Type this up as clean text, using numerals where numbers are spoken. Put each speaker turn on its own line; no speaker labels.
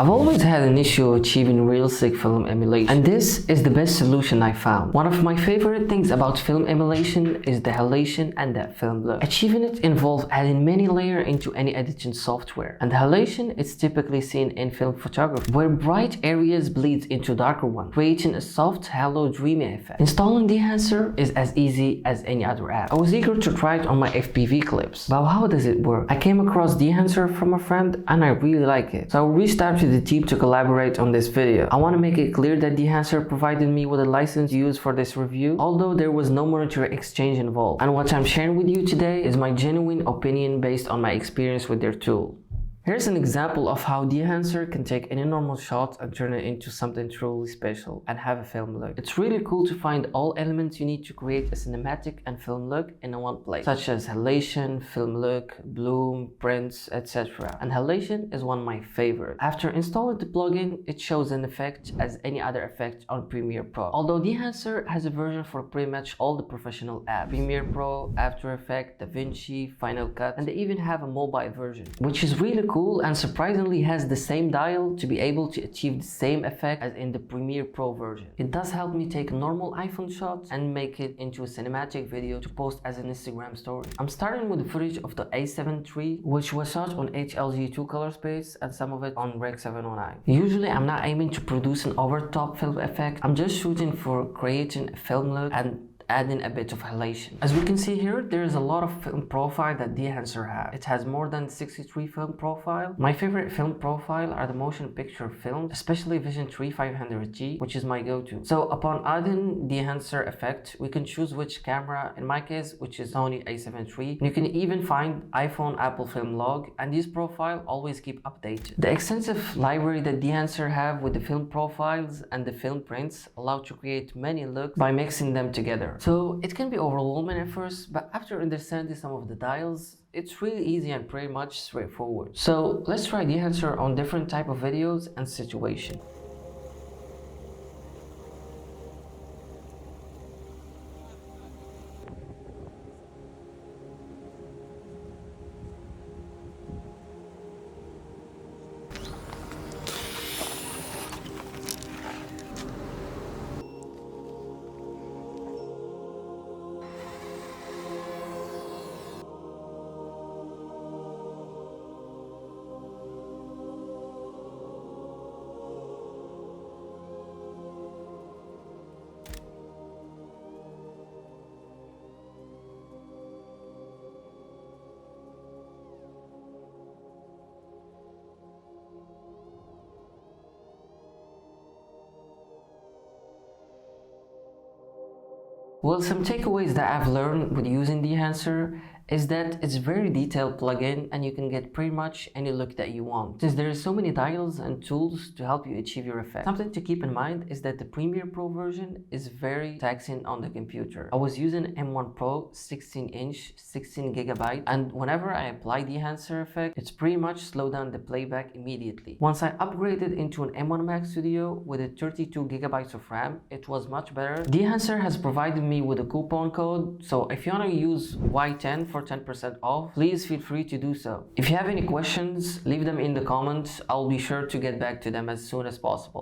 I've always had an issue achieving realistic film emulation, and this is the best solution I found. One of my favorite things about film emulation is the halation and the film look. Achieving it involves adding many layers into any editing software, and the halation is typically seen in film photography, where bright areas bleed into darker ones, creating a soft, halo, dreamy effect. Installing Dehancer is as easy as any other app. I was eager to try it on my FPV clips, but how does it work? I came across Dehancer from a friend and I really like it, so I reached out to the team to collaborate on this video. I want to make it clear that Dehancer provided me with a license to use for this review, although there was no monetary exchange involved. And what I'm sharing with you today is my genuine opinion based on my experience with their tool. Here's an example of how Dehancer can take any normal shot and turn it into something truly special and have a film look. It's really cool to find all elements you need to create a cinematic and film look in one place, such as halation, film look, bloom, prints, etc. And halation is one of my favorites. After installing the plugin, it shows an effect as any other effect on Premiere Pro. Although Dehancer has a version for pretty much all the professional apps, Premiere Pro, After Effects, DaVinci, Final Cut, and they even have a mobile version, which is really cool and surprisingly has the same dial to be able to achieve the same effect as in the Premiere Pro version. It does help me take normal iPhone shots and make it into a cinematic video to post as an Instagram story. I'm starting with the footage of the A7 III, which was shot on HLG2 color space and some of it on Rec 709. Usually I'm not aiming to produce an over-top film effect, I'm just shooting for creating a film look and adding a bit of halation. As we can see here, there is a lot of film profile that Dehancer has. It has more than 63 film profile. My favorite film profile are the motion picture films, especially Vision 3500G, which is my go-to. So upon adding Dehancer effect, we can choose which camera, in my case, which is Sony A7 III. You can even find iPhone, Apple Film Log, and these profile always keep updated. The extensive library that Dehancer have with the film profiles and the film prints allow to create many looks by mixing them together. So it can be overwhelming at first, but after understanding some of the dials, it's really easy and pretty much straightforward. So let's try Dehancer on different type of videos and situations. Well, some takeaways that I've learned with using Dehancer is that it's a very detailed plugin and you can get pretty much any look that you want, since there are so many dials and tools to help you achieve your effect. Something to keep in mind is that the Premiere Pro version is very taxing on the computer. I was using M1 Pro 16-inch, 16GB, and whenever I apply the Dehancer effect, it's pretty much slow down the playback immediately. Once I upgraded into an M1 Max Studio with a 32GB of RAM, it was much better. Dehancer has provided me with a coupon code, so if you want to use Y10 for 10% off, please feel free to do so. If you have any questions, leave them in the comments. I'll be sure to get back to them as soon as possible.